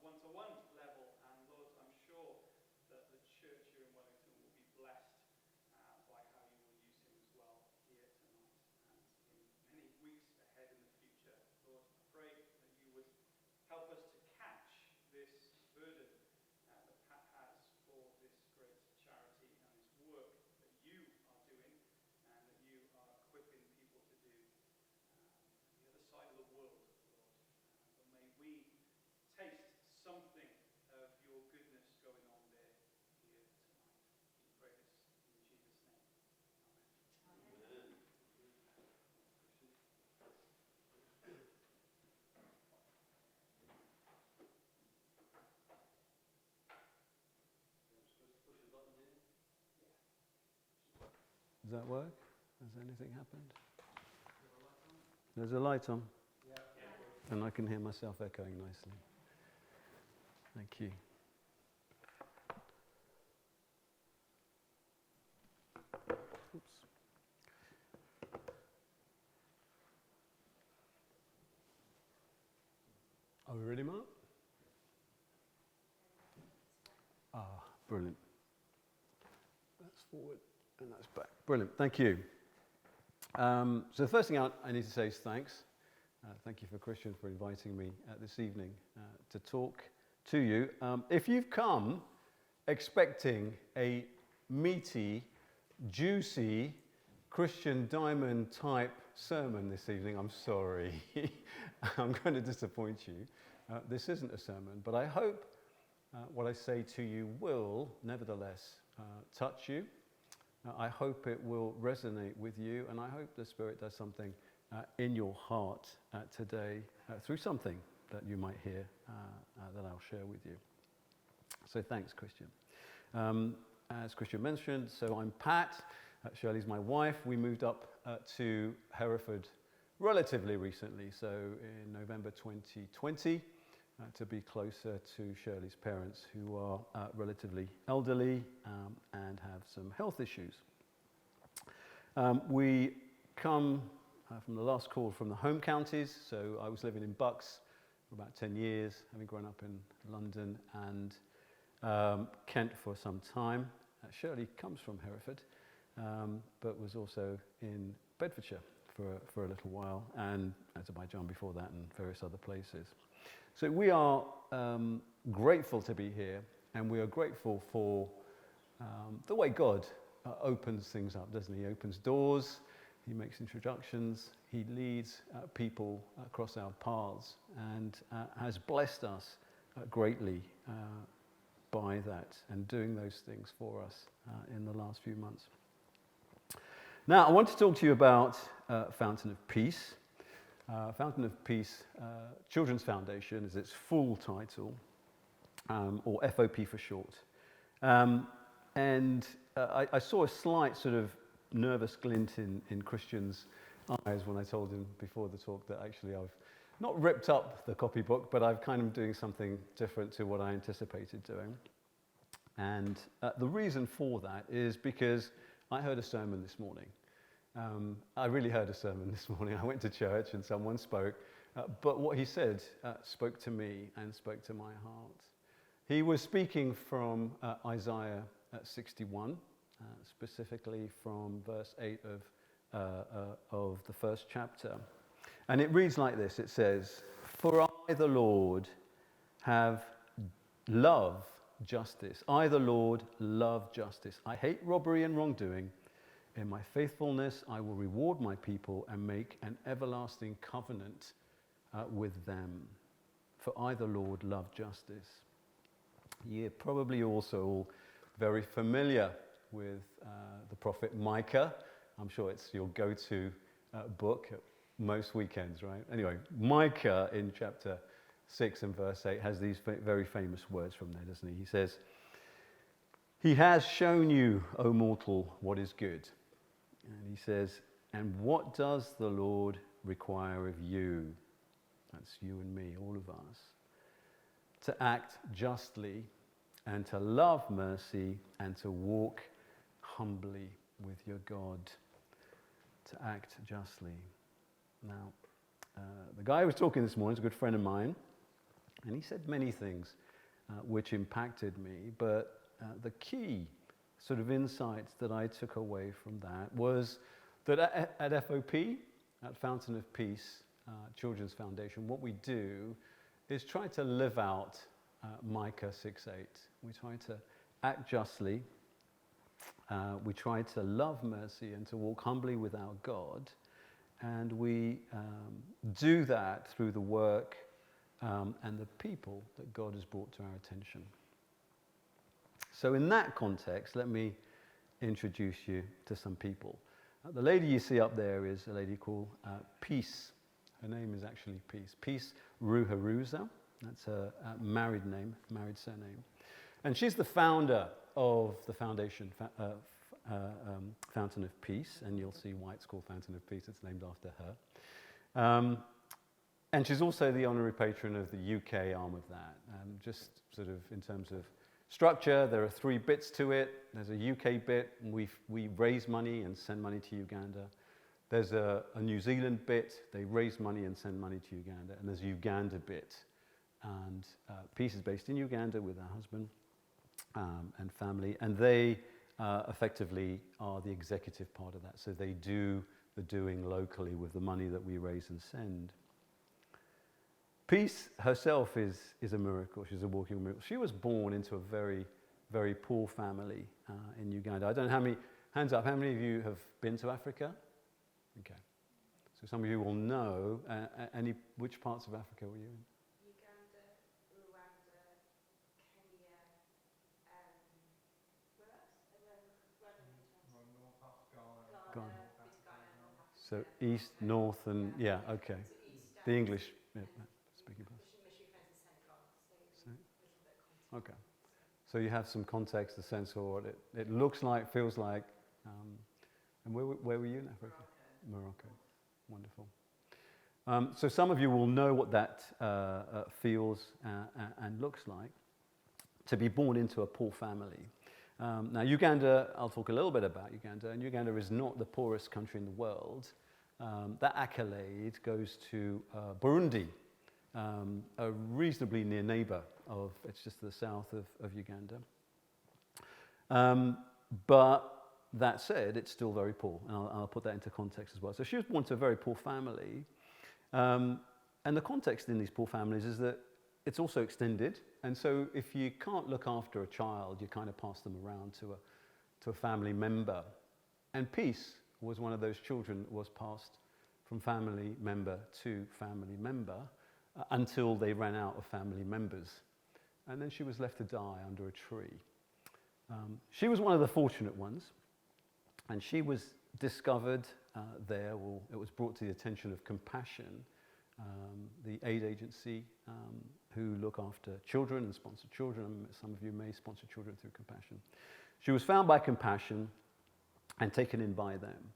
one-to-one level. And Lord, I'm sure that the church here in Wellington will be blessed by how you will use him as well here tonight and in many weeks ahead in the future. Lord, I pray that you would help us to catch this burden that Pat has for this great charity and this work that you are doing and that you are equipping people to do on the other side of the world, Lord. But may we taste something of your goodness going on there here tonight. We pray this in Jesus' name. Amen. Does that work? Has anything happened? There's a light on. Yeah. And I can hear myself echoing nicely. Thank you. Oops. Are we ready, Mark? Brilliant. That's forward and that's back. Brilliant. Thank you. So the first thing I need to say is thanks. Thank you for Christian for inviting me this evening to talk to you. If you've come expecting a meaty, juicy, Christian Diamond type sermon this evening, I'm sorry. I'm going to disappoint you. This isn't a sermon, but I hope what I say to you will nevertheless touch you. I hope it will resonate with you, and I hope the Spirit does something in your heart today through something that you might hear that I'll share with you. So thanks, Christian. As Christian mentioned, so I'm Pat. Shirley's my wife. We moved up to Hereford relatively recently, so in November 2020, to be closer to Shirley's parents, who are relatively elderly and have some health issues. We come from the last call from the home counties, so I was living in Bucks for about 10 years, having grown up in London and Kent for some time. Shirley comes from Hereford, but was also in Bedfordshire for a little while, and Azerbaijan before that, and various other places. So we are grateful to be here, and we are grateful for the way God opens things up, doesn't he? He opens doors, he makes introductions, he leads people across our paths, and has blessed us greatly by that, and doing those things for us in the last few months. Now, I want to talk to you about Fountain of Peace. Fountain of Peace Children's Foundation is its full title, or FOP for short. And I saw a slight sort of nervous glint in Christian's eyes when I told him before the talk that actually I've not ripped up the copybook, but I've kind of doing something different to what I anticipated doing. And the reason for that is because I heard a sermon this morning. I really heard a sermon this morning. I went to church and someone spoke, but what he said spoke to me and spoke to my heart. He was speaking from Isaiah 61, specifically from verse 8 of the first chapter. And it reads like this. It says, "For I, the Lord, love justice. I, the Lord, love justice. I hate robbery and wrongdoing. In my faithfulness, I will reward my people and make an everlasting covenant with them. For I, the Lord, love justice." You're probably also all very familiar with the prophet Micah. I'm sure it's your go-to book at most weekends, right? Anyway, Micah in chapter 6 and verse 8 has these very famous words from there, doesn't he? He says, "He has shown you, O mortal, what is good." And he says, "And what does the Lord require of you?" That's you and me, all of us. "To act justly and to love mercy and to walk humbly with your God." To act justly. Now, the guy who was talking this morning is a good friend of mine. And he said many things which impacted me, but the key sort of insights that I took away from that was that at FOP, at Fountain of Peace Children's Foundation, what we do is try to live out Micah 6:8. We try to act justly, we try to love mercy and to walk humbly with our God, and we do that through the work and the people that God has brought to our attention. So in that context, let me introduce you to some people. The lady you see up there is a lady called Peace. Her name is actually Peace. Peace Ruharuza. That's a married name, married surname. And she's the founder of the foundation, Fountain of Peace, and you'll see why it's called Fountain of Peace. It's named after her. And she's also the honorary patron of the UK arm of that. Just sort of in terms of structure, there are 3 bits to it. There's a UK bit, and we raise money and send money to Uganda. There's a New Zealand bit, they raise money and send money to Uganda. And there's a Uganda bit. And Peace is based in Uganda with her husband and family. And they effectively are the executive part of that. So they do the doing locally with the money that we raise and send. Peace herself is a miracle. She's a walking miracle. She was born into a very, very poor family in Uganda. I don't know how many, hands up, how many of you have been to Africa? Okay. So some of you will know, which parts of Africa were you in? Uganda, Rwanda, Kenya, where else? North Africa, Ghana. Ghana, North Africa. So east, north, and yeah, okay. So east, The English speaking part. Missionary friends in Senegal, so So- a little bit of context. Okay. So you have some context, a sense of what it looks like, feels like. And where were you in Africa? Morocco. Wonderful. So some of you will know what that feels and looks like, to be born into a poor family. Now Uganda, I'll talk a little bit about Uganda, and Uganda is not the poorest country in the world. That accolade goes to Burundi, a reasonably near neighbor it's just to the south of Uganda. But that said, it's still very poor, and I'll put that into context as well. So she was born to a very poor family, and the context in these poor families is that it's also extended, and so if you can't look after a child, you kind of pass them around to a family member. And Peace was one of those children that was passed from family member to family member until they ran out of family members. And then she was left to die under a tree. She was one of the fortunate ones, and she was discovered there, or it was brought to the attention of Compassion, the aid agency who look after children and sponsor children. Some of you may sponsor children through Compassion. She was found by Compassion and taken in by them.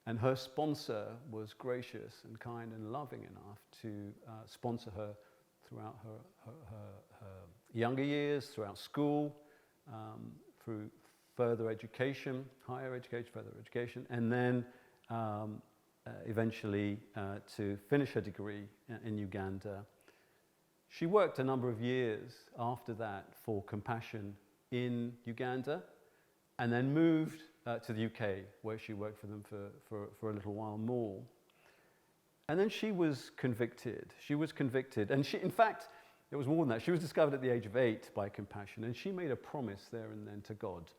And her sponsor was gracious and kind and loving enough to sponsor her throughout her younger years, throughout school, through further education, higher education, further education, and then eventually to finish her degree in Uganda. She worked a number of years after that for Compassion in Uganda, and then moved to the UK, where she worked for them for a little while more. And then she was convicted. She was convicted, and in fact, it was more than that. She was discovered at the age of 8 by Compassion, and she made a promise there and then to God.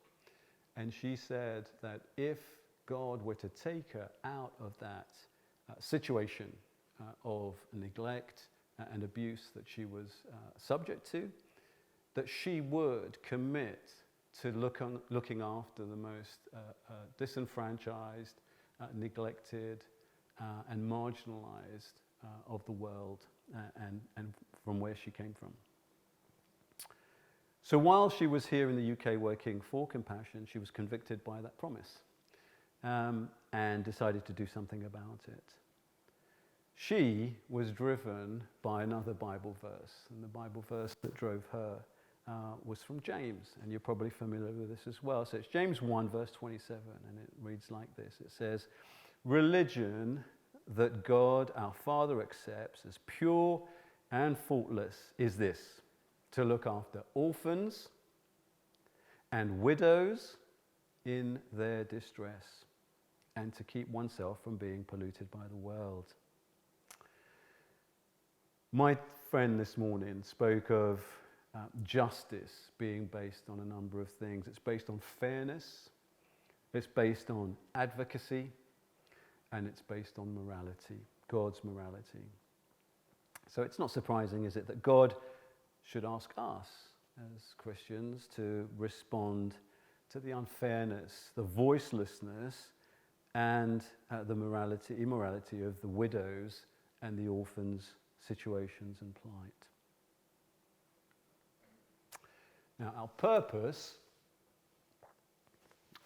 And she said that if God were to take her out of that situation of neglect and abuse that she was subject to, that she would commit to looking after the most disenfranchised, neglected, and marginalized of the world and from where she came from. So while she was here in the UK working for Compassion, she was convicted by that promise and decided to do something about it. She was driven by another Bible verse, and the Bible verse that drove her was from James, and you're probably familiar with this as well. So it's James 1, verse 27, and it reads like this. It says, "Religion that God our Father accepts as pure and faultless is this: to look after orphans and widows in their distress, and to keep oneself from being polluted by the world. My friend this morning spoke of justice being based on a number of things. It's based on fairness, it's based on advocacy, and it's based on morality, God's morality. So it's not surprising, is it, that God should ask us as Christians to respond to the unfairness, the voicelessness, and the immorality of the widows and the orphans' situations and plight. Now, our purpose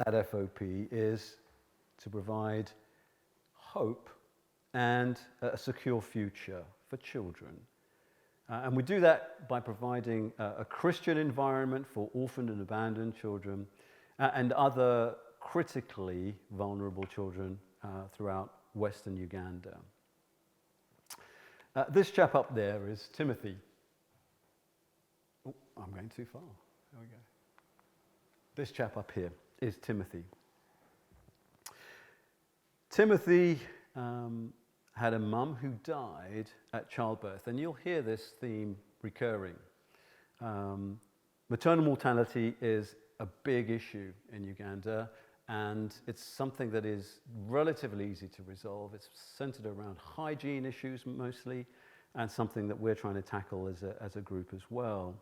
at FOP is to provide hope and a secure future for children. And we do that by providing a Christian environment for orphaned and abandoned children and other critically vulnerable children throughout Western Uganda. This chap up there is Timothy. Oh, I'm going too far. There we go. This chap up here is Timothy. Timothy had a mum who died at childbirth, and you'll hear this theme recurring. Maternal mortality is a big issue in Uganda, and it's something that is relatively easy to resolve. It's centered around hygiene issues mostly, and something that we're trying to tackle as a group as well.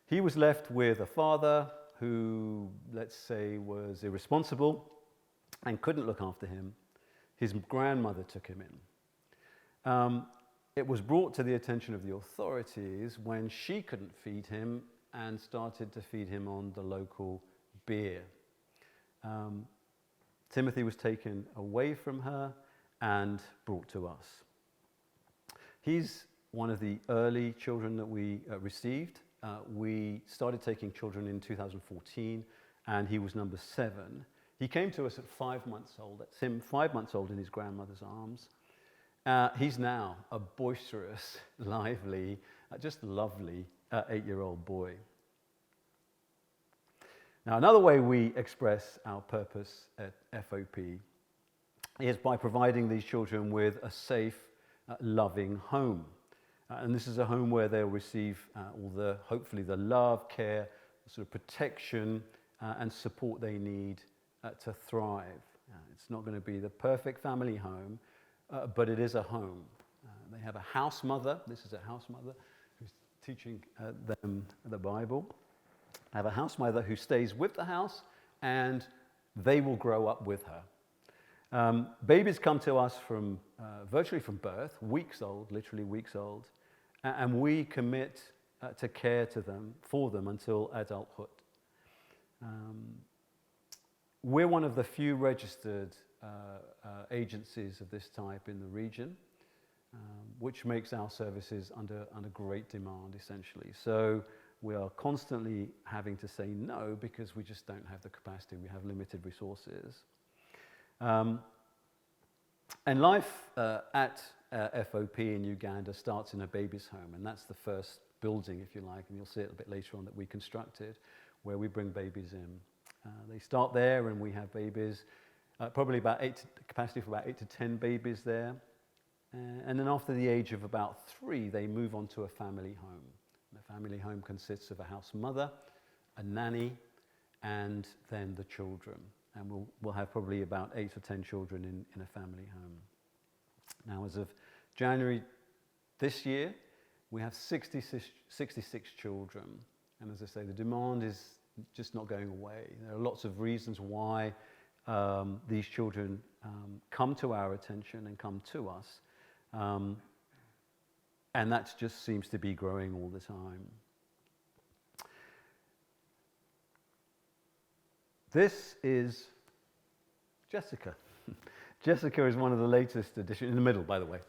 He was left with a father who, let's say, was irresponsible and couldn't look after him. His grandmother took him in. It was brought to the attention of the authorities when she couldn't feed him and started to feed him on the local beer. Timothy was taken away from her and brought to us. He's one of the early children that we received. We started taking children in 2014, and he was number 7. He came to us at 5 months old. That's him, 5 months old, in his grandmother's arms. He's now a boisterous, lively, just lovely 8-year-old boy. Now, another way we express our purpose at FOP is by providing these children with a safe, loving home. And this is a home where they'll receive hopefully the love, care, sort of protection and support they need to thrive. It's not going to be the perfect family home, but it is a home. They have a house mother. This is a house mother who's teaching them the Bible. They have a house mother who stays with the house, and they will grow up with her. Babies come to us from virtually from birth, weeks old, literally weeks old, and we commit to care for them until adulthood. We're one of the few registered agencies of this type in the region, which makes our services under great demand, essentially. So we are constantly having to say no because we just don't have the capacity. We have limited resources. And life at FOP in Uganda starts in a baby's home, and that's the first building, if you like, and you'll see it a bit later on, that we constructed, where we bring babies in. They start there, and we have babies, probably capacity for about 8 to 10 babies there. And then after the age of about 3, they move on to a family home. The family home consists of a house mother, a nanny, and then the children. And we'll have probably about 8 or 10 children in a family home. Now, as of January this year, we have 66 children. And as I say, the demand is just not going away. There are lots of reasons why these children come to our attention and come to us. And that just seems to be growing all the time. This is Jessica. Jessica is one of the latest additions, in the middle, by the way,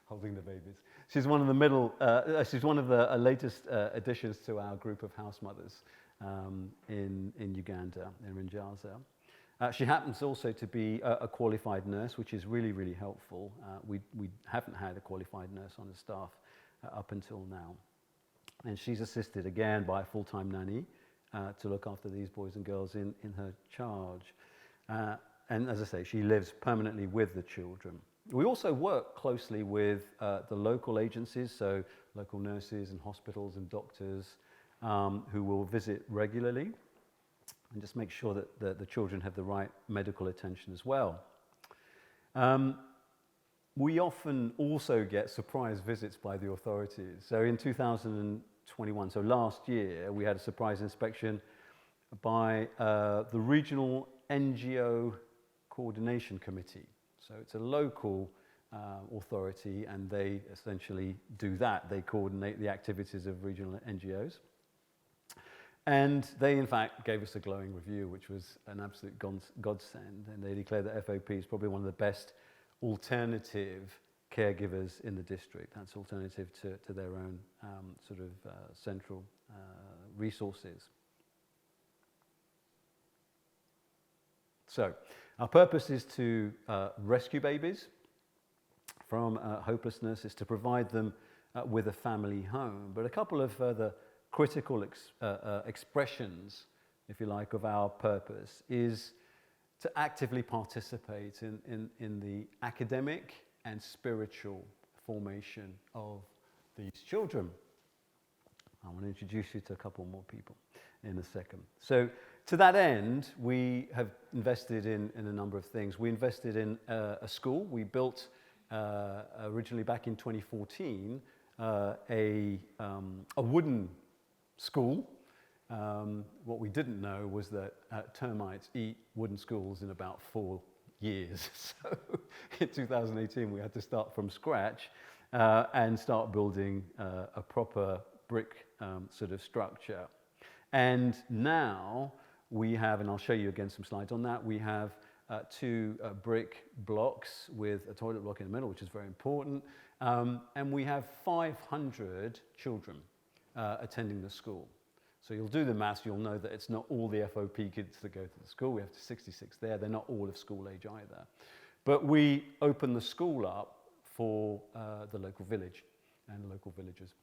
holding the babies. She's one of the latest additions to our group of house mothers in Uganda, in Njaza. She happens also to be a qualified nurse, which is really, really helpful. We haven't had a qualified nurse on the staff up until now. And she's assisted again by a full-time nanny to look after these boys and girls in her charge. And as I say, she lives permanently with the children. We also work closely with the local agencies, so local nurses and hospitals and doctors who will visit regularly and just make sure that the children have the right medical attention as well. We often also get surprise visits by the authorities. So in 2021, so last year, we had a surprise inspection by the Regional NGO Coordination Committee. So it's a local authority, and they essentially do that. They coordinate the activities of regional NGOs. And they, in fact, gave us a glowing review, which was an absolute godsend. And they declared that FOP is probably one of the best alternative caregivers in the district. That's alternative to their own central resources. So, our purpose is to rescue babies from hopelessness, is to provide them with a family home. But a couple of further critical expressions, if you like, of our purpose is to actively participate in the academic and spiritual formation of these children. I want to introduce you to a couple more people in a second. So to that end, we have invested in a number of things. We invested in a school. We built originally back in 2014 a wooden school. What we didn't know was that termites eat wooden schools in about 4 years. So in 2018, we had to start from scratch and start building a proper brick sort of structure. And now we have, and I'll show you again some slides on that, we have 2 brick blocks with a toilet block in the middle, which is very important. And we have 500 children attending the school. So you'll do the maths, you'll know that it's not all the FOP kids that go to the school. We have 66 there. They're not all of school age either. But we open the school up for the local village and the local villagers.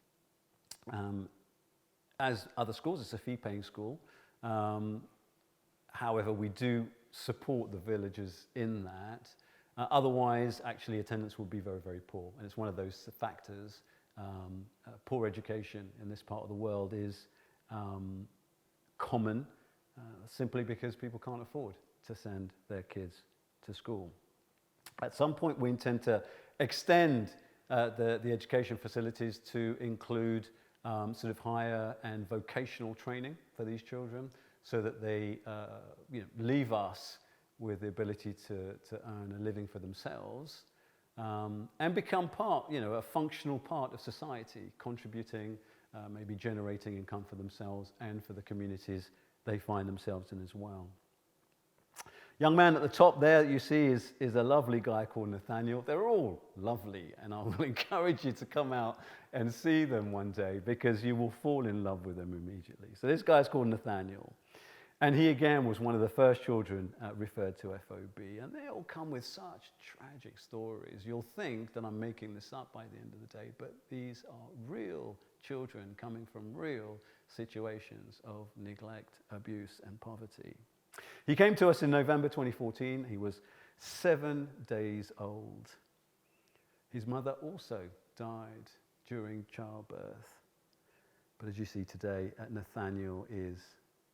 As other schools, it's a fee-paying school. However, we do support the villagers in that. Otherwise, actually, attendance would be very, very poor. And it's one of those factors. Poor education in this part of the world is common simply because people can't afford to send their kids to school. At some point, we intend to extend the education facilities to include sort of higher and vocational training for these children, so that they leave us with the ability to earn a living for themselves and become part, a functional part of society, contributing, maybe generating income for themselves and for the communities they find themselves in as well. Young man at the top there that you see is a lovely guy called Nathaniel. They're all lovely, and I will encourage you to come out and see them one day, because you will fall in love with them immediately. So this guy's called Nathaniel. And he, again, was one of the first children referred to FOB. And they all come with such tragic stories. You'll think that I'm making this up by the end of the day, but these are real children coming from real situations of neglect, abuse, and poverty. He came to us in November 2014. He was 7 days old. His mother also died during childbirth. But as you see today, Nathaniel is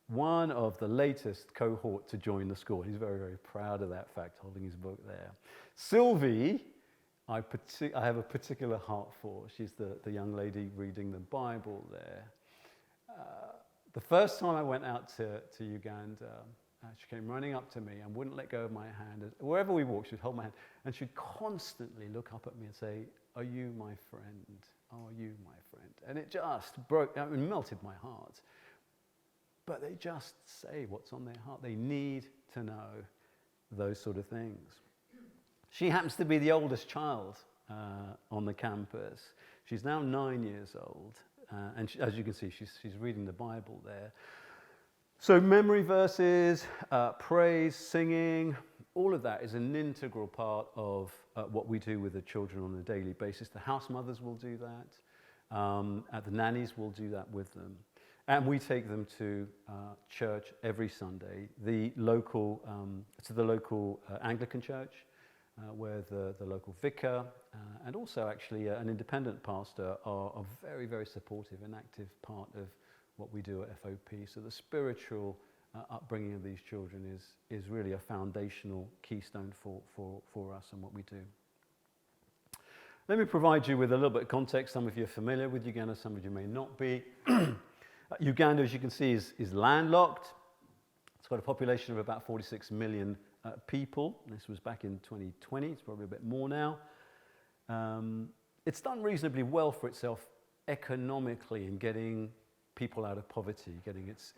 one of the latest cohort to join the school. He's very, very proud of that fact, holding his book there. Sylvie, I have a particular heart for. She's the young lady reading the Bible there. The first time I went out to Uganda, she came running up to me and wouldn't let go of my hand. Wherever we walked, she'd hold my hand, and she'd constantly look up at me and say, "Are you my friend? Are you my friend?" And it just melted my heart. But they just say what's on their heart. They need to know those sort of things. She happens to be the oldest child on the campus. She's now 9 years old. And as you can see, she's reading the Bible there. So memory verses, praise, singing, all of that is an integral part of what we do with the children on a daily basis. The house mothers will do that. The nannies will do that with them. And we take them to church every Sunday, to the local Anglican church, where the local vicar and also actually an independent pastor are very, very supportive and active part of what we do at FOP. So the spiritual upbringing of these children is really a foundational keystone for us and what we do. Let me provide you with a little bit of context. Some of you are familiar with Uganda, some of you may not be. Uganda, as you can see, is landlocked. It's got a population of about 46 million people. This was back in 2020. It's probably a bit more now. It's done reasonably well for itself economically in getting people out of poverty, getting its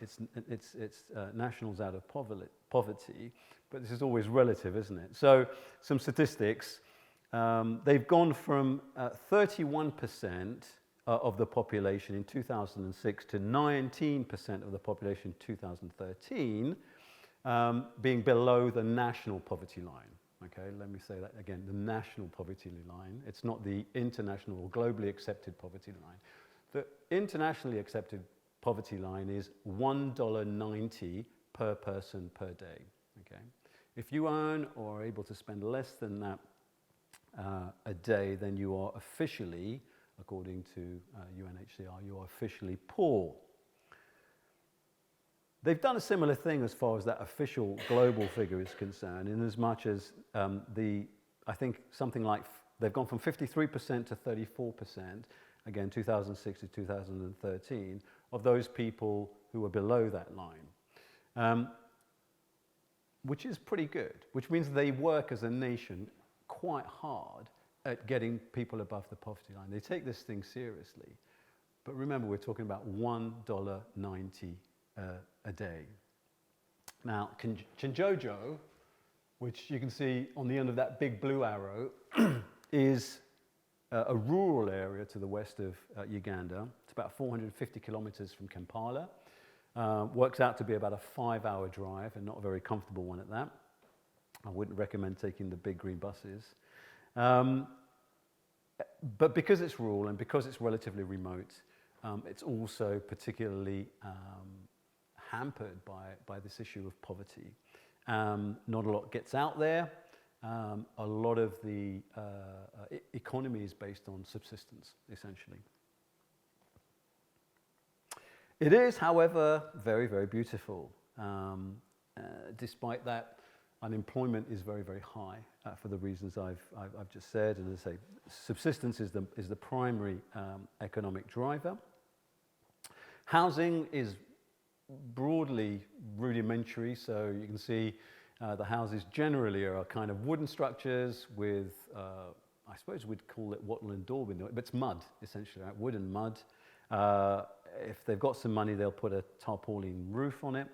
nationals out of poverty. But this is always relative, isn't it? So some statistics. They've gone from 31% of the population in 2006 to 19% of the population in 2013 being below the national poverty line. Okay, let me say that again, the national poverty line. It's not the international or globally accepted poverty line. The internationally accepted poverty line is $1.90 per person per day. Okay, if you earn or are able to spend less than that a day, then you are officially, according to UNHCR, you are officially poor. They've done a similar thing as far as that official global figure is concerned, in as much as I think something like, they've gone from 53% to 34%, again 2006 to 2013, of those people who are below that line, which is pretty good, which means they work as a nation quite hard at getting people above the poverty line. They take this thing seriously. But remember, we're talking about $1.90 a day. Now, Chinjojo, which you can see on the end of that big blue arrow, is a rural area to the west of Uganda. It's about 450 kilometers from Kampala. Works out to be about a 5-hour drive, and not a very comfortable one at that. I wouldn't recommend taking the big green buses. But because it's rural and because it's relatively remote, it's also particularly hampered by this issue of poverty. Not a lot gets out there. A lot of the economy is based on subsistence, essentially. It is, however, very, very beautiful. Despite that, unemployment is very, very high for the reasons I've just said. And as I say, subsistence is the primary economic driver. Housing is broadly rudimentary, so you can see the houses generally are kind of wooden structures with, I suppose we'd call it wattle and daub, but it's mud, essentially, right? Wood and mud. If they've got some money, they'll put a tarpaulin roof on it.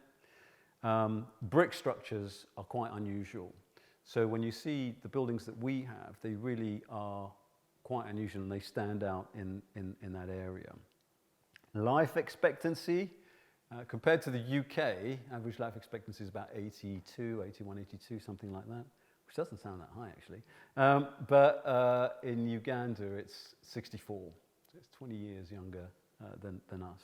Brick structures are quite unusual. So when you see the buildings that we have, they really are quite unusual and they stand out in that area. Life expectancy, compared to the UK, average life expectancy is about 82, 81, 82, something like that, which doesn't sound that high actually. But in Uganda, it's 64, so it's 20 years younger than us.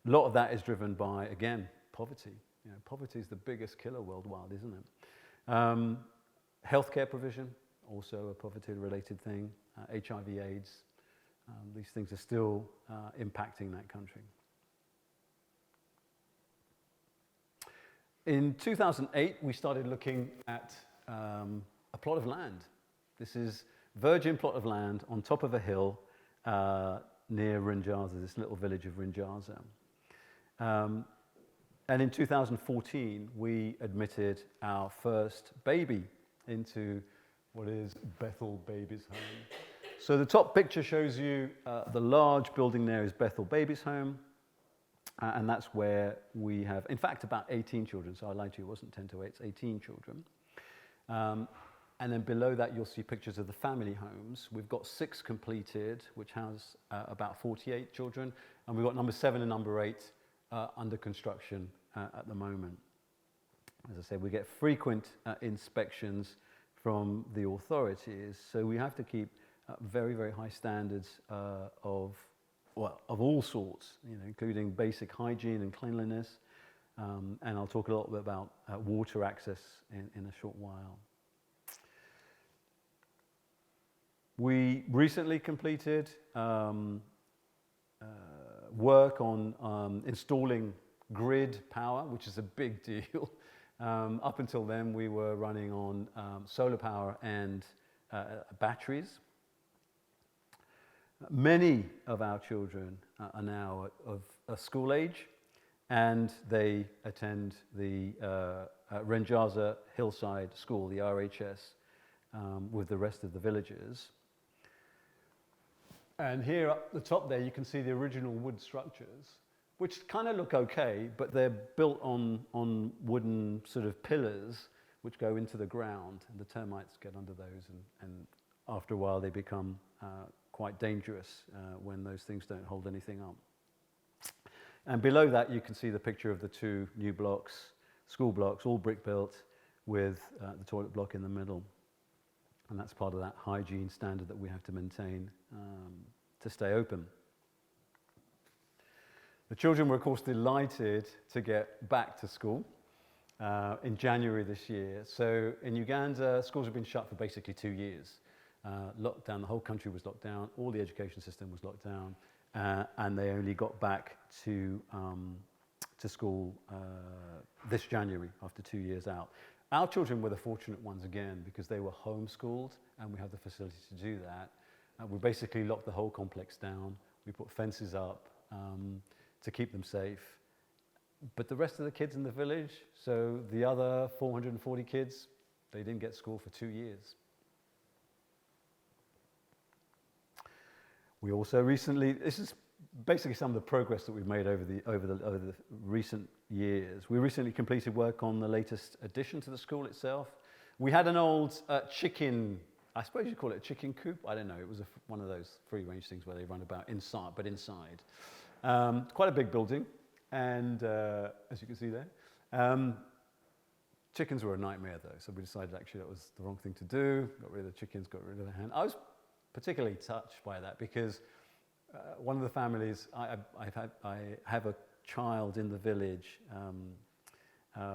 A lot of that is driven by, again, poverty. You know, poverty is the biggest killer worldwide, isn't it? Healthcare provision, also a poverty-related thing. HIV/AIDS, these things are still impacting that country. In 2008, we started looking at a plot of land. This is virgin plot of land on top of a hill near Rinjaza, this little village of Rinjaza. And in 2014, we admitted our first baby into what is Bethel Babies Home. So the top picture shows you the large building there is Bethel Babies Home. And that's where we have, in fact, about 18 children. So I lied to you, it wasn't 10 to 8, it's 18 children. And then below that, you'll see pictures of the family homes. We've got 6 completed, which has about 48 children. And we've got number 7 and number 8 under construction at the moment. As I said, we get frequent inspections from the authorities. So we have to keep very, very high standards of well, of all sorts, including basic hygiene and cleanliness. And I'll talk a little bit about water access in a short while. We recently completed work on installing grid power, which is a big deal. Up until then, we were running on solar power and batteries. Many of our children are now of school age, and they attend the Renjaza Hillside School, the RHS, with the rest of the villagers. And here up the top there, you can see the original wood structures, which kind of look okay, but they're built on wooden sort of pillars which go into the ground, and the termites get under those, and after a while they become quite dangerous when those things don't hold anything up. And below that you can see the picture of the two new blocks, school blocks, all brick built, with the toilet block in the middle. And that's part of that hygiene standard that we have to maintain to stay open. The children were, of course, delighted to get back to school in January this year. So in Uganda, schools have been shut for basically 2 years. Lockdown, the whole country was locked down, all the education system was locked down, and they only got back to school this January after 2 years out. Our children were the fortunate ones again because they were homeschooled, and we have the facility to do that. We basically locked the whole complex down. We put fences up to keep them safe. But the rest of the kids in the village, so the other 440 kids, they didn't get school for 2 years. We also recently, this is basically some of the progress that we've made over the recent years. We recently completed work on the latest addition to the school itself. We had an old chicken, I suppose you'd call it a chicken coop. I don't know. It was one of those free-range things where they run about inside, but inside. Quite a big building, and as you can see there. Chickens were a nightmare, though, so we decided actually that was the wrong thing to do. Got rid of the chickens, got rid of the hen. I was particularly touched by that because one of the families, I have a child in the village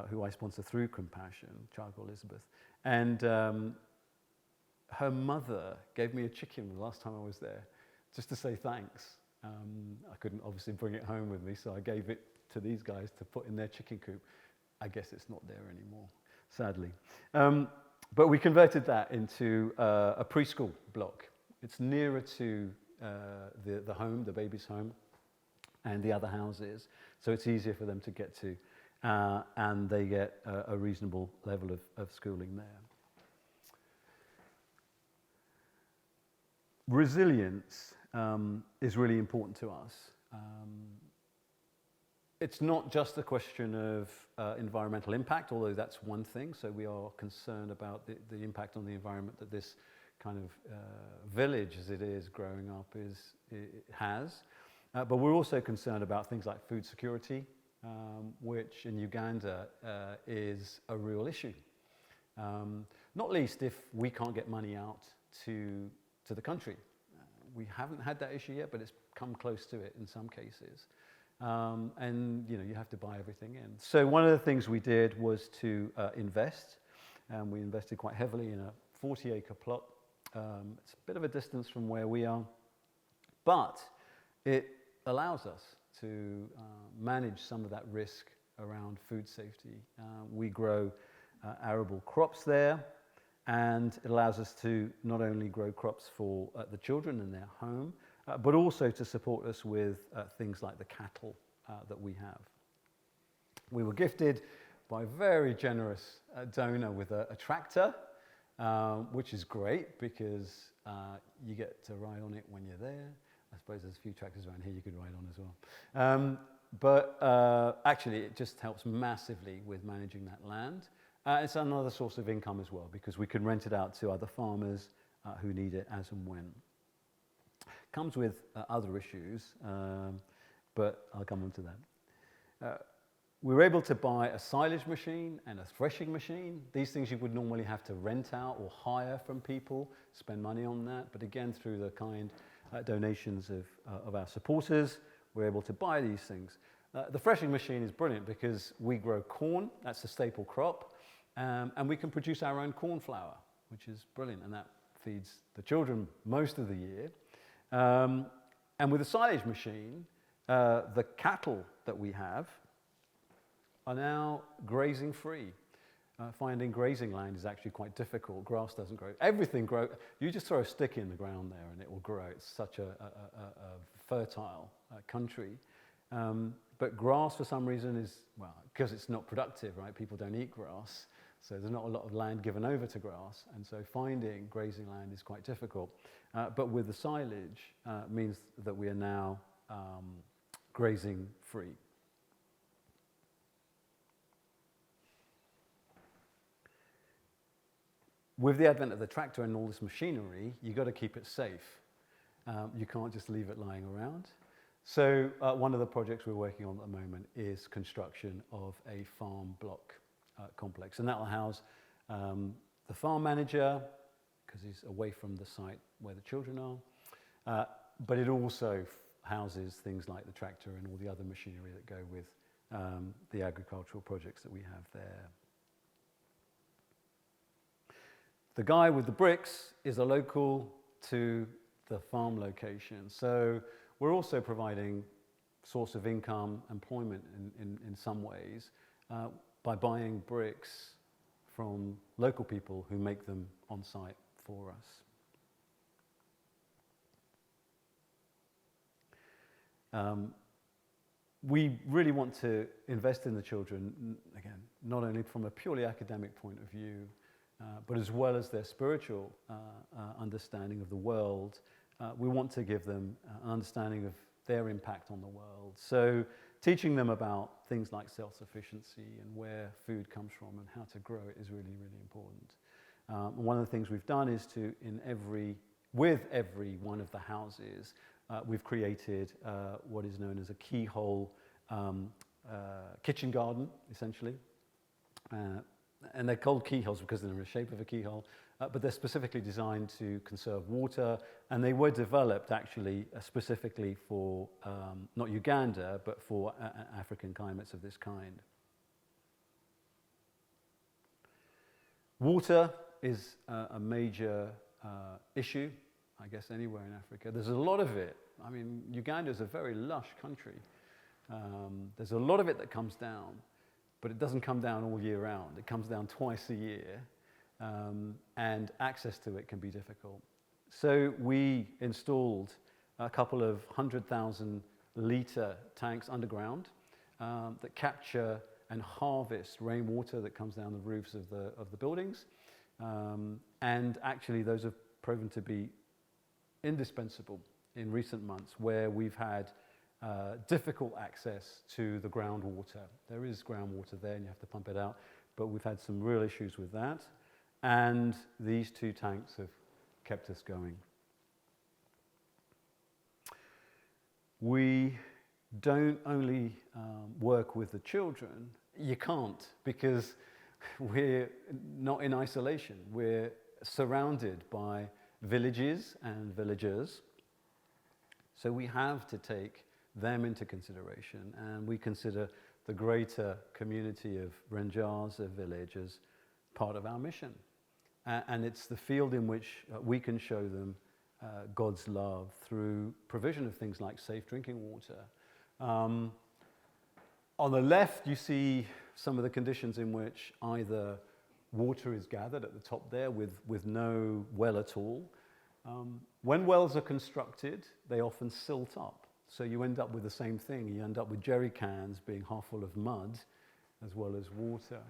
who I sponsor through Compassion, a child called Elizabeth, and her mother gave me a chicken the last time I was there, just to say thanks. I couldn't obviously bring it home with me, so I gave it to these guys to put in their chicken coop. I guess it's not there anymore, sadly. But we converted that into a preschool block. It's nearer to the home, the baby's home, and the other houses, so it's easier for them to get to, and they get a reasonable level of schooling there. Resilience is really important to us. It's not just a question of environmental impact, although that's one thing, so we are concerned about the impact on the environment that this kind of village, as it is growing up, has. But we're also concerned about things like food security, which in Uganda is a real issue. Not least if we can't get money out to the country. We haven't had that issue yet, but it's come close to it in some cases. And you have to buy everything in. So one of the things we did was to invest, and we invested quite heavily in a 40-acre plot. It's a bit of a distance from where we are, but it allows us to manage some of that risk around food safety. We grow arable crops there, and it allows us to not only grow crops for the children in their home, but also to support us with things like the cattle that we have. We were gifted by a very generous donor with a tractor, which is great because you get to ride on it when you're there. I suppose there's a few tractors around here you could ride on as well. But actually it just helps massively with managing that land. It's another source of income as well because we can rent it out to other farmers who need it as and when. Comes with other issues, but I'll come on to that. We were able to buy a silage machine and a threshing machine. These things you would normally have to rent out or hire from people, spend money on that. But again, through the kind donations of our supporters, we're able to buy these things. The threshing machine is brilliant because we grow corn, that's the staple crop, and we can produce our own corn flour, which is brilliant, and that feeds the children most of the year. And with the silage machine, the cattle that we have are now grazing free. Finding grazing land is actually quite difficult. Grass doesn't grow. Everything grows. You just throw a stick in the ground there and it will grow. It's such a fertile country. But grass, for some reason, is, well, because it's not productive, right? People don't eat grass. So there's not a lot of land given over to grass. And so finding grazing land is quite difficult. But with the silage, means that we are now grazing free. With the advent of the tractor and all this machinery, you've got to keep it safe. You can't just leave it lying around. So one of the projects we're working on at the moment is construction of a farm block complex. And that will house the farm manager, because he's away from the site where the children are. But it also houses things like the tractor and all the other machinery that go with the agricultural projects that we have there. The guy with the bricks is a local to the farm location. So we're also providing source of income, employment in some ways, by buying bricks from local people who make them on site for us. We really want to invest in the children, again, not only from a purely academic point of view, but as well as their spiritual understanding of the world. We want to give them an understanding of their impact on the world. So teaching them about things like self-sufficiency and where food comes from and how to grow it is really, really important. One of the things we've done is to, with every one of the houses, we've created what is known as a keyhole kitchen garden, essentially. And they're called keyholes because they're in the shape of a keyhole, but they're specifically designed to conserve water, and they were developed actually specifically for not Uganda, but for African climates of this kind. Water is a major issue, I guess, anywhere in Africa. There's a lot of it. I mean, Uganda is a very lush country. There's a lot of it that comes down. But it doesn't come down all year round. It comes down twice a year, and access to it can be difficult. So we installed a couple of 100,000 litre tanks underground that capture and harvest rainwater that comes down the roofs of the buildings. And actually those have proven to be indispensable in recent months where we've had difficult access to the groundwater. There is groundwater there and you have to pump it out, but we've had some real issues with that. And these two tanks have kept us going. We don't only work with the children. You can't, because we're not in isolation. We're surrounded by villages and villagers. So we have to take them into consideration, and we consider the greater community of Renjaza village as part of our mission. And it's the field in which we can show them God's love through provision of things like safe drinking water. On the left, you see some of the conditions in which either water is gathered at the top there with no well at all. When wells are constructed, they often silt up. So you end up with the same thing. You end up with jerry cans being half full of mud as well as water.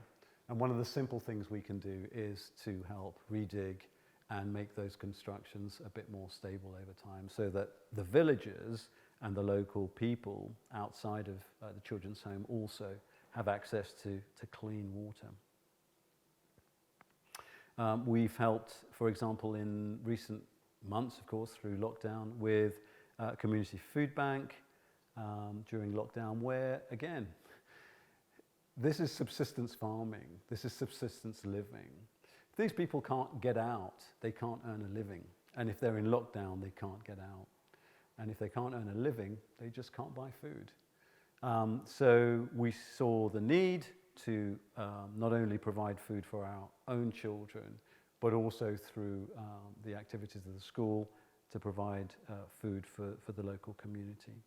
And one of the simple things we can do is to help redig and make those constructions a bit more stable over time so that the villagers and the local people outside of the children's home also have access to clean water. We've helped, for example, in recent months, of course, through lockdown with community food bank during lockdown where, again, this is subsistence farming, this is subsistence living. If these people can't get out, they can't earn a living. And if they're in lockdown, they can't get out. and if they can't earn a living, they just can't buy food. So we saw the need to not only provide food for our own children, but also through the activities of the school to provide food for the local community.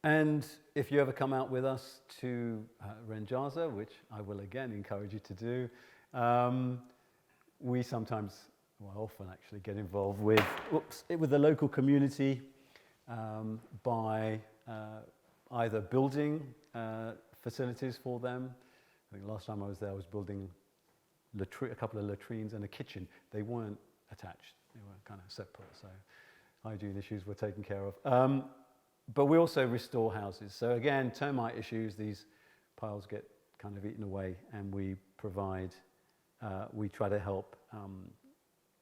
And if you ever come out with us to Renjaza, which I will again encourage you to do, we sometimes, well, often actually get involved with the local community by either building facilities for them. I think last time I was there, I was building a couple of latrines and a kitchen. They weren't attached; they were kind of separate, so hygiene issues were taken care of. But we also restore houses. So again, termite issues, these piles get kind of eaten away, and we try to help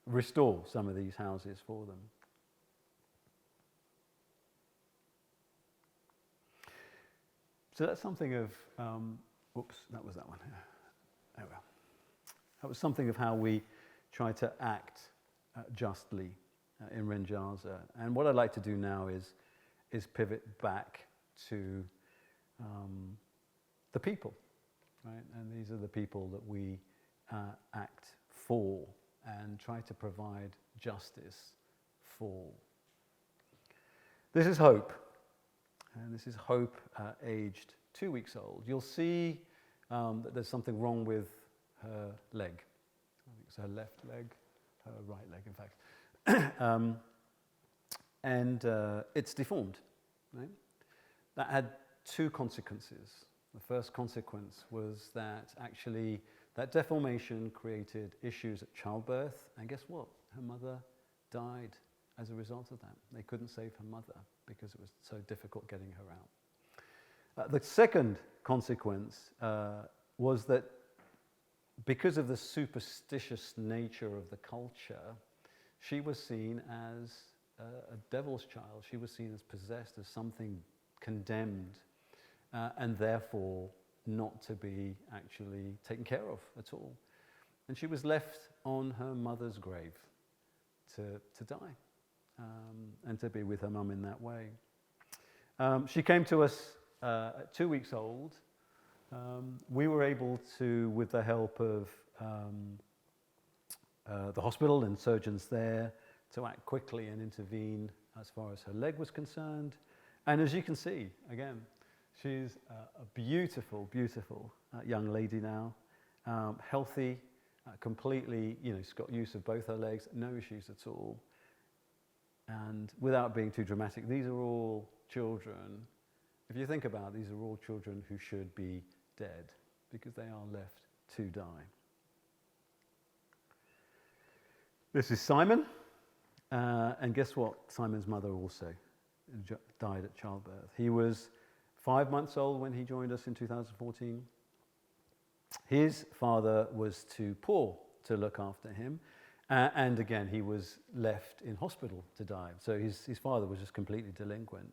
restore some of these houses for them. So that's something of, that was that one. Oh well. That was something of how we try to act justly in Renjaza. And what I'd like to do now is pivot back to the people, right? And these are the people that we act for and try to provide justice for. This is Hope, and this is Hope aged 2 weeks old. You'll see that there's something wrong with her leg. I think it's her left leg, her right leg, in fact. And it's deformed, right? That had two consequences. The first consequence was that actually that deformation created issues at childbirth, and guess what? Her mother died as a result of that. They couldn't save her mother because it was so difficult getting her out. The second consequence was that because of the superstitious nature of the culture, she was seen as a devil's child. She was seen as possessed, as something condemned, and therefore not to be actually taken care of at all. And she was left on her mother's grave to die and to be with her mum in that way. She came to us at 2 weeks old. We were able to, with the help of the hospital and surgeons there, to act quickly and intervene as far as her leg was concerned. And as you can see, again, she's a beautiful, beautiful young lady now, healthy, completely, she's got use of both her legs, no issues at all. And without being too dramatic, these are all children, if you think about it, these are all children who should be dead because they are left to die. This is Simon. And guess what? Simon's mother also died at childbirth. He was 5 months old when he joined us in 2014. His father was too poor to look after him. And again, he was left in hospital to die. So his father was just completely delinquent.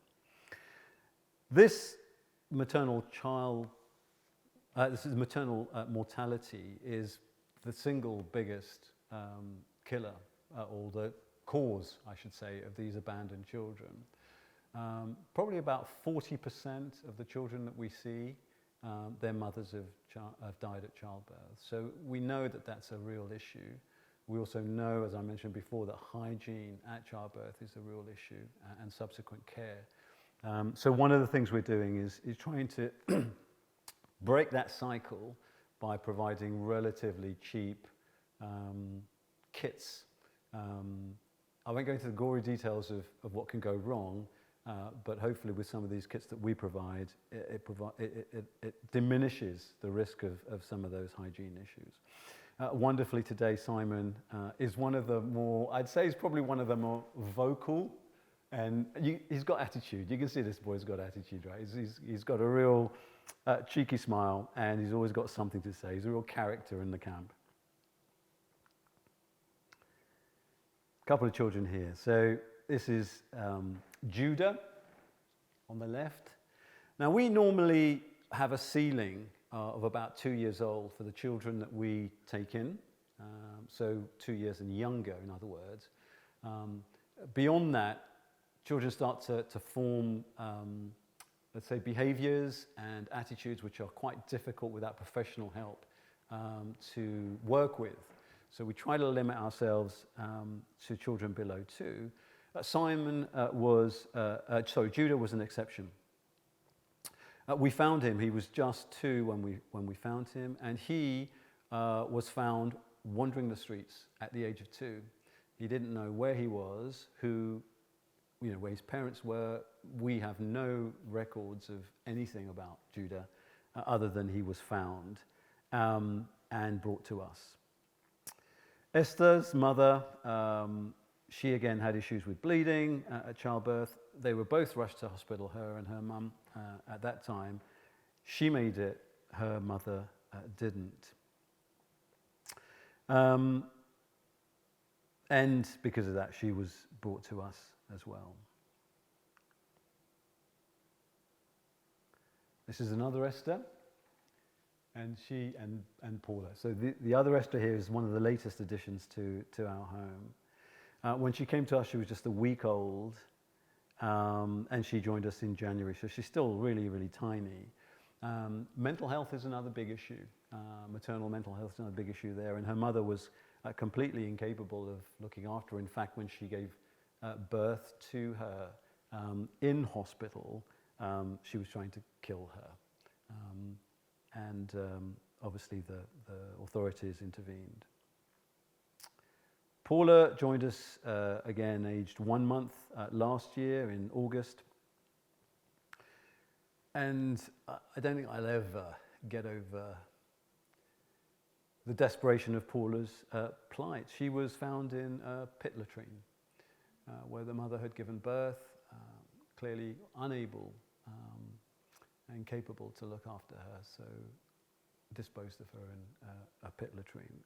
This maternal mortality is the single biggest killer, or the cause, I should say, of these abandoned children. Probably about 40% of the children that we see, their mothers have died at childbirth. So we know that that's a real issue. We also know, as I mentioned before, that hygiene at childbirth is a real issue, and subsequent care. So one of the things we're doing is trying to break that cycle by providing relatively cheap kits. I won't go into the gory details of what can go wrong, but hopefully with some of these kits that we provide, it diminishes the risk of some of those hygiene issues. Wonderfully today, Simon is one of the more, I'd say he's probably one of the more vocal, and he's got attitude. You can see this boy's got attitude, right? He's got a real cheeky smile, and he's always got something to say. He's a real character in the camp. Couple of children here. So this is Judah on the left. Now we normally have a ceiling of about 2 years old for the children that we take in so 2 years and younger, in other words. Beyond that, children start to form, let's say, behaviors and attitudes which are quite difficult without professional help to work with. So we try to limit ourselves to children below 2. Judah was an exception. We found him. He was just 2 when we found him, and he was found wandering the streets at the age of 2. He didn't know where he was, where his parents were. We have no records of anything about Judah other than he was found and brought to us. Esther's mother, she again had issues with bleeding at childbirth. They were both rushed to hospital, her and her mum, at that time. She made it, her mother didn't. And because of that, she was brought to us as well. This is another Esther, and she and Paula. So the other Esther here is one of the latest additions to our home. When she came to us, she was just a week old, and she joined us in January. So she's still really, really tiny. Mental health is another big issue. Maternal mental health is another big issue there, and her mother was completely incapable of looking after her. In fact, when she gave birth to her in hospital, she was trying to kill her. And obviously the authorities intervened. Paula joined us again, aged 1 month last year in August. And I don't think I'll ever get over the desperation of Paula's plight. She was found in a pit latrine where the mother had given birth, clearly unable and incapable to look after her, so disposed of her in a pit latrine.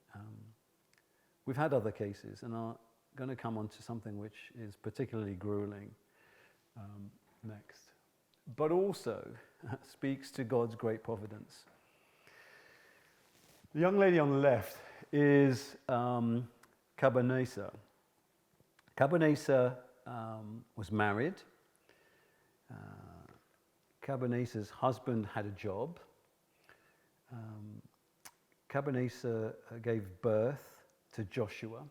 We've had other cases, and are going to come on to something which is particularly grueling next, but also speaks to God's great providence. The young lady on the left is Cabanesa. Cabanesa was married. Cabanesa's husband had a job. Cabanesa gave birth to Joshua.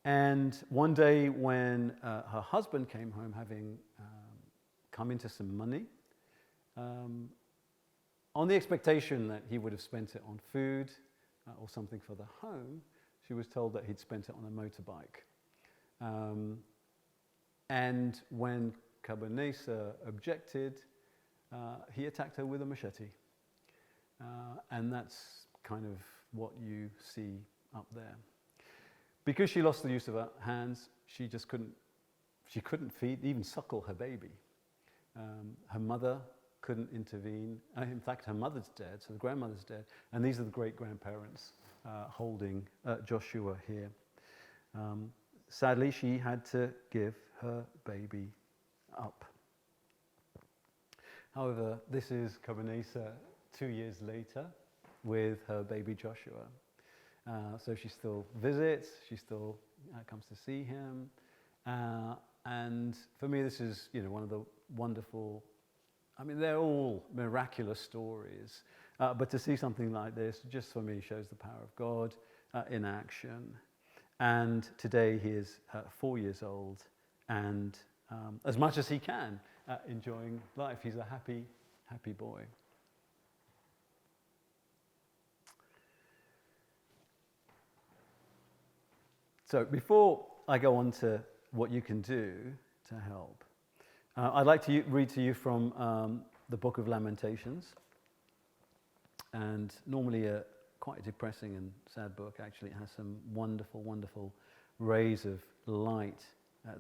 And one day when her husband came home having come into some money, on the expectation that he would have spent it on food or something for the home, she was told that he'd spent it on a motorbike. And when Cabanesa objected, he attacked her with a machete. And that's kind of what you see up there. Because she lost the use of her hands, she couldn't feed, even suckle her baby. Her mother couldn't intervene. In fact, her mother's dead, so the grandmother's dead. And these are the great-grandparents holding Joshua here. Sadly, she had to give her baby up. However, this is Cabanesa 2 years later with her baby Joshua. So she still visits, she still comes to see him. And for me, this is one of the wonderful, they're all miraculous stories. But to see something like this, just for me, shows the power of God in action. And today he is 4 years old and as much as he can, enjoying life. He's a happy, happy boy. So before I go on to what you can do to help, I'd like to read to you from the Book of Lamentations. And normally quite a depressing and sad book. Actually, it has some wonderful, wonderful rays of light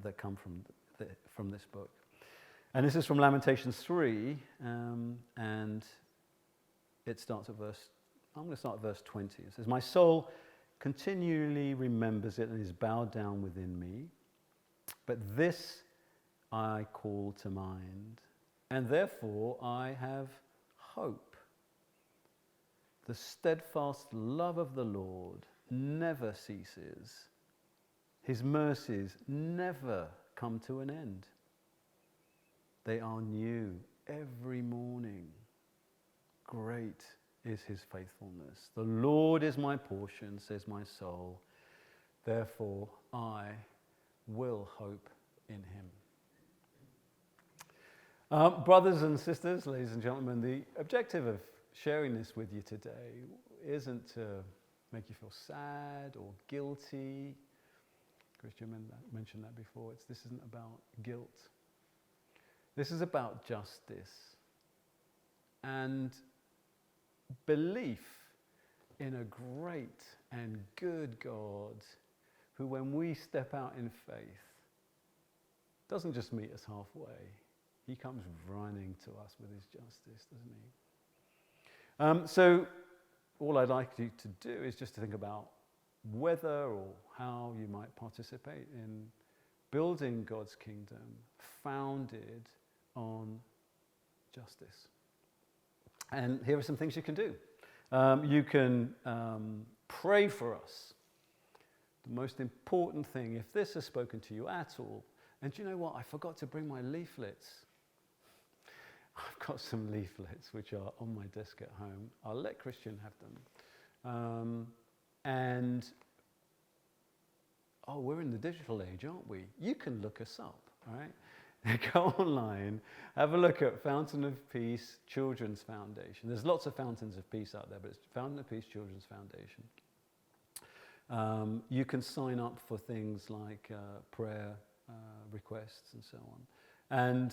that come from this book. And this is from Lamentations 3, and it starts at I'm going to start at verse 20. It says, "My soul continually remembers it and is bowed down within me. But this I call to mind, and therefore I have hope. The steadfast love of the Lord never ceases. His mercies never come to an end. They are new every morning. Great is his faithfulness. The Lord is my portion, says my soul. Therefore, I will hope in him. Brothers and sisters, ladies and gentlemen, the objective of sharing this with you today isn't to make you feel sad or guilty. Christian mentioned that before. This isn't about guilt. This is about justice and belief in a great and good God who, when we step out in faith, doesn't just meet us halfway. He comes running to us with his justice, doesn't he? So all I'd like you to do is just to think about whether or how you might participate in building God's kingdom founded on justice. And here are some things you can do. You can pray for us. The most important thing, if this has spoken to you at all, and do you know what? I forgot to bring my leaflets. I've got some leaflets which are on my desk at home. I'll let Christian have them. We're in the digital age, aren't we? You can look us up, all right? Go online, have a look at Fountain of Peace Children's Foundation. There's lots of Fountains of Peace out there, but it's Fountain of Peace Children's Foundation. You can sign up for things like prayer requests and so on, and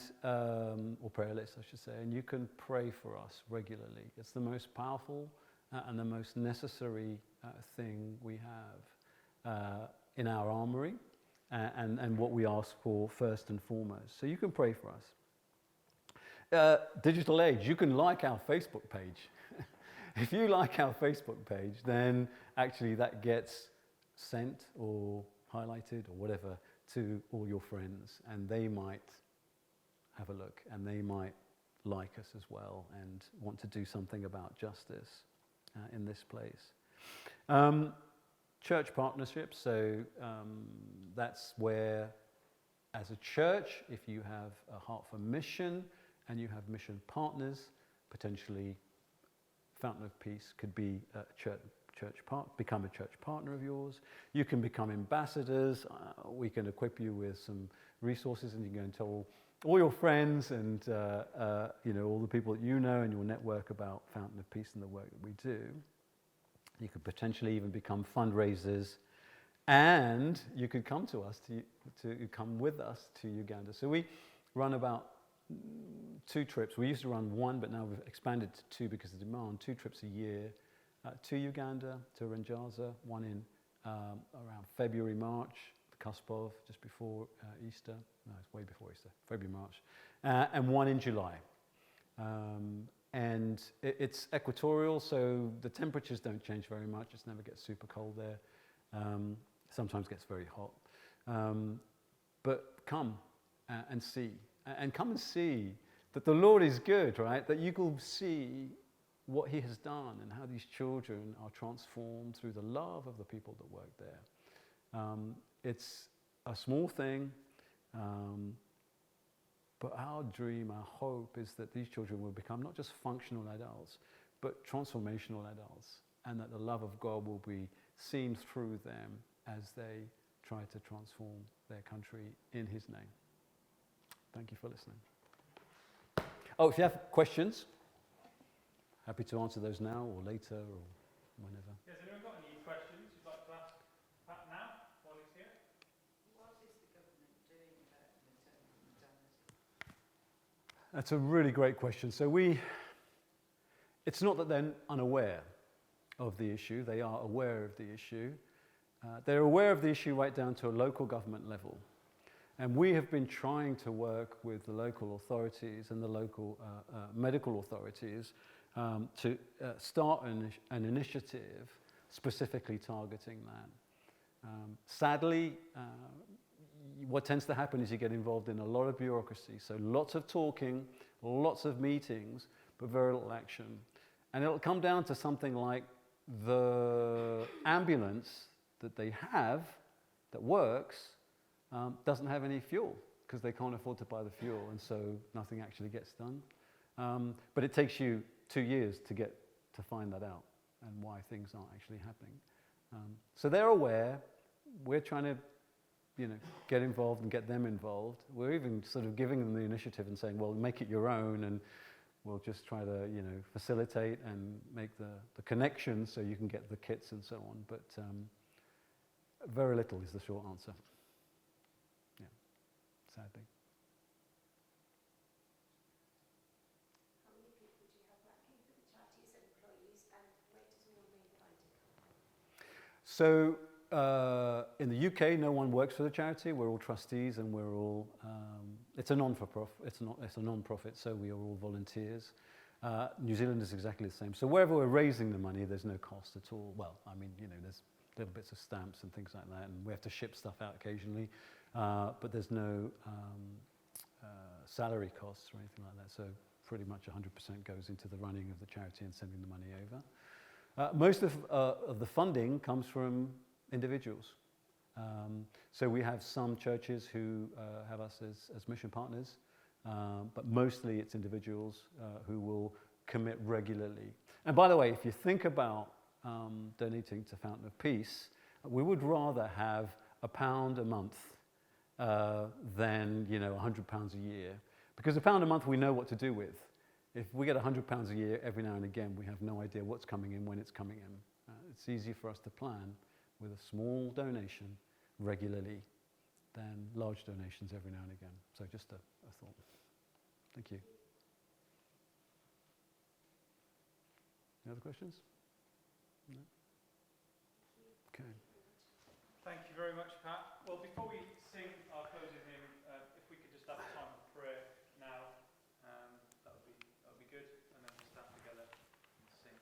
or prayer lists, I should say, and you can pray for us regularly. It's the most powerful and the most necessary thing we have in our armory, and what we ask for first and foremost. So you can pray for us. Digital age, you can like our Facebook page. If you like our Facebook page, then actually that gets sent or highlighted or whatever to all your friends, and they might have a look and they might like us as well and want to do something about justice in this place. Church partnerships, so that's where, as a church, if you have a heart for mission and you have mission partners, potentially Fountain of Peace could be a become a church partner of yours. You can become ambassadors. We can equip you with some resources, and you can go and tell all your friends and all the people that you know in your network about Fountain of Peace and the work that we do. You could potentially even become fundraisers, and you could come to us to come with us to Uganda. So we run about 2 trips. We used to run 1, but now we've expanded to 2 because of demand. 2 trips a year to Uganda, to Renjaza, one in around February, March, the cusp of, just before Easter. No, it's way before Easter, February, March, and one in July. And it's equatorial, so the temperatures don't change very much. It never gets super cold there. Sometimes gets very hot. But come and see. And come and see that the Lord is good, right? That you will see what he has done and how these children are transformed through the love of the people that work there. It's a small thing, but our dream, our hope is that these children will become not just functional adults, but transformational adults, and that the love of God will be seen through them as they try to transform their country in his name. Thank you for listening. Oh, if you have questions, happy to answer those now or later or whenever. Has anyone got any questions you'd like to ask Pat now while he's here? What is the government doing about maternal mortality? That's a really great question. So it's not that they're unaware of the issue. They are aware of the issue. They're aware of the issue right down to a local government level. And we have been trying to work with the local authorities and the local medical authorities to start an initiative specifically targeting that. Sadly, what tends to happen is you get involved in a lot of bureaucracy. So lots of talking, lots of meetings, but very little action. And it'll come down to something like the ambulance that they have that works doesn't have any fuel because they can't afford to buy the fuel, and so nothing actually gets done. But it takes you 2 years to find that out and why things aren't actually happening. So they're aware. We're trying to, get involved and get them involved. We're even sort of giving them the initiative and saying, well, make it your own, and we'll just try to, facilitate and make the connections so you can get the kits and so on. But very little is the short answer. Yeah, sadly. How many people do you have working for the charity as employees, and where does all the funding come from? So in the UK, no one works for the charity. We're all trustees, and we're all. It's a non-for-profit. It's a non-profit, so we are all volunteers. New Zealand is exactly the same. So wherever we're raising the money, there's no cost at all. Well, I mean, there's little bits of stamps and things like that, and we have to ship stuff out occasionally, but there's no salary costs or anything like that. So pretty much 100% goes into the running of the charity and sending the money over. Most of the funding comes from individuals. So we have some churches who have us as mission partners, but mostly it's individuals who will commit regularly. And by the way, if you think about donating to Fountain of Peace, we would rather have £1 a month than £100 a year, because £1 a month we know what to do with. If we get £100 a year every now and again, we have no idea what's coming in, when it's coming in. It's easy for us to plan with a small donation regularly than large donations every now and again. So just a thought. Thank you. Any other questions? No? Okay. Thank you very much, Pat. Well, before we sing our closing hymn, if we could just have a time of prayer now, that would be good, and then we'll stand together and sing.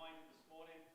reminded this morning